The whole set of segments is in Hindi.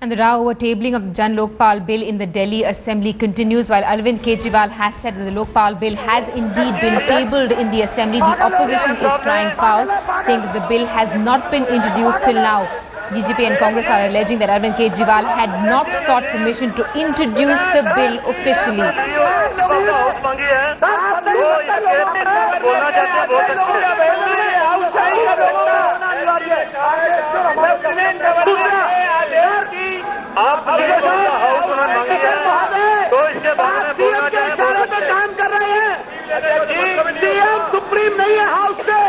And the row over tabling of the Jan Lokpal bill in the Delhi Assembly continues, while Arvind Kejriwal has said that the Lokpal bill has indeed been tabled in the Assembly. The opposition is crying foul, saying that the bill has not been introduced till now. BJP and Congress are alleging that Arvind Kejriwal had not sought permission to introduce the bill officially. आप सीएम के इशारे पे काम कर रहे हैं। सीएम सुप्रीम नहीं है, हाउस से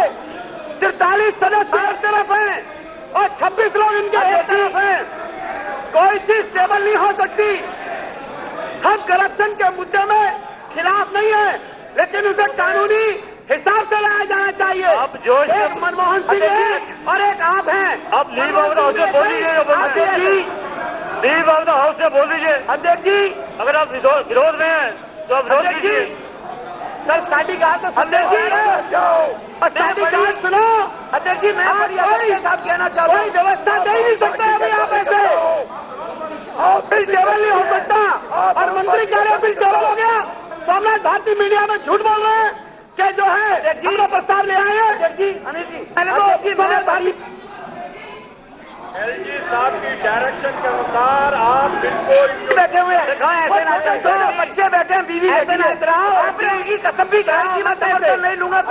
43 सदस्य एक तरफ हैं और 26 लोग इनके एक तरफ हैं। कोई चीज टेबल नहीं हो सकती। हम करप्शन के मुद्दे में खिलाफ नहीं है, लेकिन उसे कानूनी हिसाब से लाया जाना चाहिए। अब जोश एक मनमोहन सिंह है और एक आप हैं। अब लीव ऑफ द हाउस से बोल दीजिए, लीव ऑफ द हाउस से बोल दीजिए। अध्यक्ष जी, अगर आप विरोध में हैं तो आप विरोध कीजिए। सर स्टैटिक गार्ड तो अध्यक्ष जी, स्टैटिक गार्ड सुनो। अध्यक्ष जी, मैं साहब कहना चाहता हूँ, कोई व्यवस्था दे नहीं सकता अभी आप ऐसे, और बिल टेबल नहीं हो सकता। और मंत्री कह रहे हैं बिल टेबल हो गया। सोमनाथ भारती मीडिया में झूठ बोल रहे हैं कि जो है हम प्रस्ताव ले आए हैं। अध्यक्ष जी, अनिल जी, पहले तो सोमनाथ भारती एलजी साहब की डायरेक्शन के अनुसार आप बिल्कुल बैठे हुए हैं। ऐसे ना करो, बच्चे बैठे हैं, बीवी ऐसे ना इतराओ। आपने उनकी कसम भी खाई, मैं समर्थन नहीं लूंगा।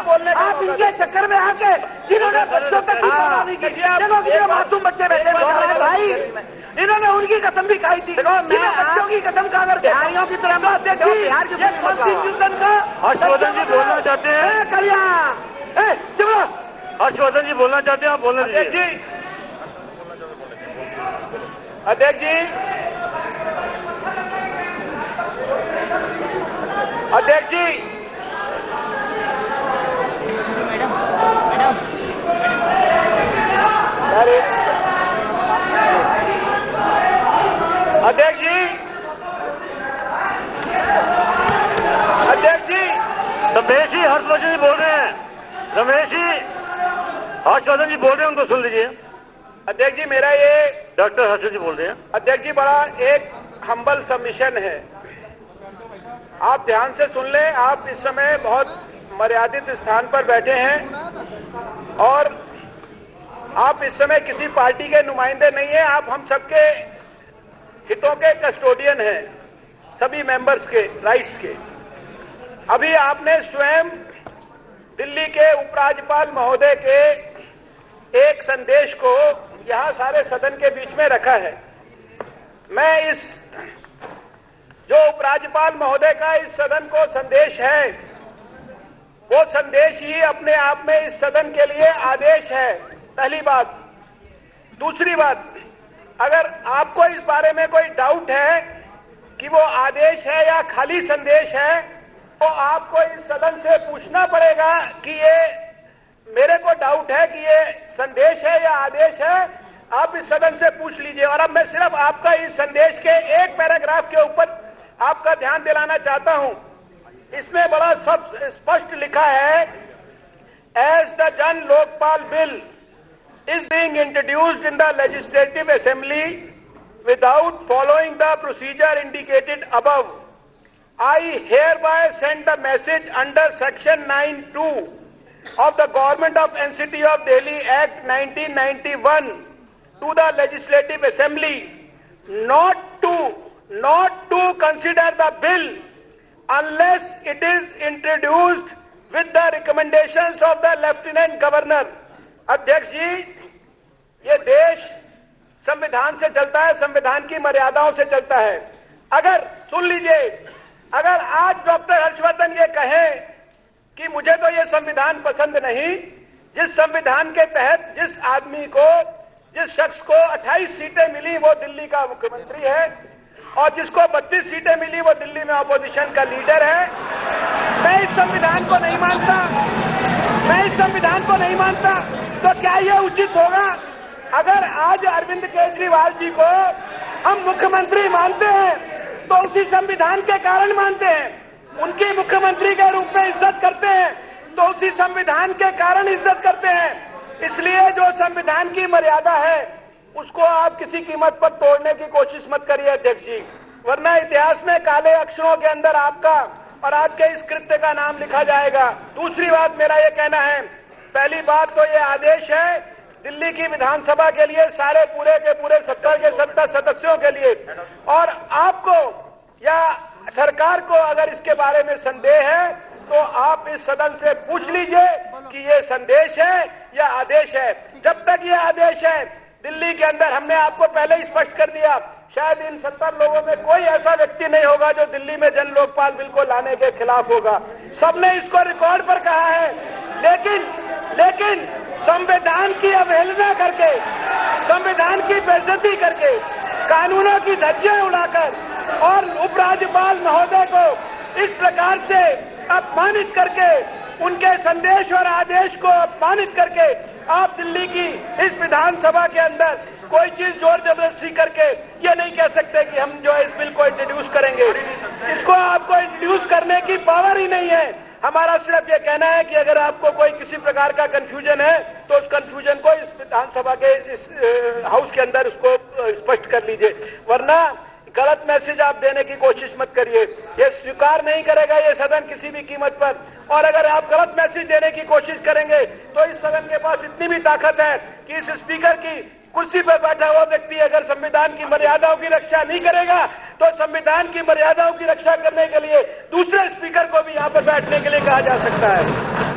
बोलने आप इनके चक्कर में आके जिन्होंने बच्चों तक नहीं की, मासूम बच्चे बैठे हैं भाई, इन्होंने उनकी कसम भी खाई थी। बच्चों की कसम का अगर बिहारियों की तरह अध्यक्ष जी, का हर्षवर्धन जी बोलना चाहते हैं। कलिया हर्षवर्धन जी बोलना चाहते हैं, आप बोलना दीजिए। अध्यक्ष जी, अध्यक्ष जी, अध्यक्ष जी, अध्यक्ष जी, रमेश जी हर्षवर्धन जी बोल रहे हैं। रमेश जी हर्षवर्धन जी बोल रहे हैं, उनको सुन लीजिए। अध्यक्ष जी, मेरा ये डॉक्टर हर्षवर्धन जी बोल रहे हैं। अध्यक्ष जी, बड़ा एक हम्बल सबमिशन है, आप ध्यान से सुन लें। आप इस समय बहुत मर्यादित स्थान पर बैठे हैं और आप इस समय किसी पार्टी के नुमाइंदे नहीं हैं। आप हम सबके हितों के कस्टोडियन हैं, सभी मेंबर्स के राइट्स के। अभी आपने स्वयं दिल्ली के उपराज्यपाल महोदय के एक संदेश को यहां सारे सदन के बीच में रखा है। मैं इस जो उपराज्यपाल महोदय का इस सदन को संदेश है, वो संदेश ही अपने आप में इस सदन के लिए आदेश है, पहली बात। दूसरी बात, अगर आपको इस बारे में कोई डाउट है कि वो आदेश है या खाली संदेश है, तो आपको इस सदन से पूछना पड़ेगा कि ये, मेरे को डाउट है कि ये संदेश है या आदेश है। आप इस सदन से पूछ लीजिए। और अब मैं सिर्फ आपका इस संदेश के एक पैराग्राफ के ऊपर आपका ध्यान दिलाना चाहता हूं। इसमें बड़ा सब स्पष्ट लिखा है, एज द जन Lokpal bill is being introduced in the Legislative Assembly without following the procedure indicated above, I hereby send the message under Section 9(2) of the Government of NCT of Delhi Act 1991 to the Legislative Assembly not to consider the bill unless it is introduced with the recommendations of the Lieutenant Governor. अध्यक्ष जी, ये देश संविधान से चलता है, संविधान की मर्यादाओं से चलता है। अगर सुन लीजिए, अगर आज डॉक्टर हर्षवर्धन ये कहें कि मुझे तो ये संविधान पसंद नहीं, जिस संविधान के तहत जिस आदमी को, जिस शख्स को 28 सीटें मिली वो दिल्ली का मुख्यमंत्री है और जिसको 32 सीटें मिली वो दिल्ली में अपोजिशन का लीडर है, मैं इस संविधान को नहीं मानता, मैं इस संविधान को नहीं मानता, तो क्या यह उचित होगा अगर आज अरविंद केजरीवाल जी को हम मुख्यमंत्री मानते हैं तो उसी संविधान के कारण मानते हैं, उनकी मुख्यमंत्री के रूप में इज्जत करते हैं तो उसी संविधान के कारण इज्जत करते हैं। इसलिए जो संविधान की मर्यादा है, उसको आप किसी कीमत पर तोड़ने की कोशिश मत करिए अध्यक्ष जी, वरना इतिहास में काले अक्षरों के अंदर आपका और आपके इस कृत्य का नाम लिखा जाएगा। दूसरी बात मेरा ये कहना है, पहली बात तो ये आदेश है दिल्ली की विधानसभा के लिए, सारे पूरे के पूरे 70 के 70 सदस्यों के लिए, और आपको या सरकार को अगर इसके बारे में संदेह है तो आप इस सदन से पूछ लीजिए कि ये संदेश है या आदेश है। जब तक ये आदेश है, दिल्ली के अंदर हमने आपको पहले ही स्पष्ट कर दिया, शायद इन 70 लोगों में कोई ऐसा व्यक्ति नहीं होगा जो दिल्ली में जन लोकपाल बिल को लाने के खिलाफ होगा। सबने इसको रिकॉर्ड पर कहा है, लेकिन संविधान की अवहेलना करके, संविधान की बेइज्जती करके, कानूनों की धज्जियां उड़ाकर और उपराज्यपाल महोदय को इस प्रकार से अपमानित करके, उनके संदेश और आदेश को अपमानित करके आप दिल्ली की इस विधानसभा के अंदर कोई चीज जोर जबरदस्ती करके ये नहीं कह सकते कि हम जो है इस बिल को इंट्रोड्यूस करेंगे। इसको आपको इंट्रोड्यूस करने की पावर ही नहीं है। हमारा सिर्फ ये कहना है कि अगर आपको कोई किसी प्रकार का कंफ्यूजन है तो उस कंफ्यूजन को इस विधानसभा के इस हाउस के अंदर उसको स्पष्ट कर लीजिए, वरना गलत मैसेज आप देने की कोशिश मत करिए। ये स्वीकार नहीं करेगा ये सदन किसी भी कीमत पर, और अगर आप गलत मैसेज देने की कोशिश करेंगे तो इस सदन के पास इतनी भी ताकत है कि इस स्पीकर की कुर्सी पर बैठा हुआ व्यक्ति अगर संविधान की मर्यादाओं की रक्षा नहीं करेगा तो संविधान की मर्यादाओं की रक्षा करने के लिए दूसरे स्पीकर को भी यहां पर बैठने के लिए कहा जा सकता है।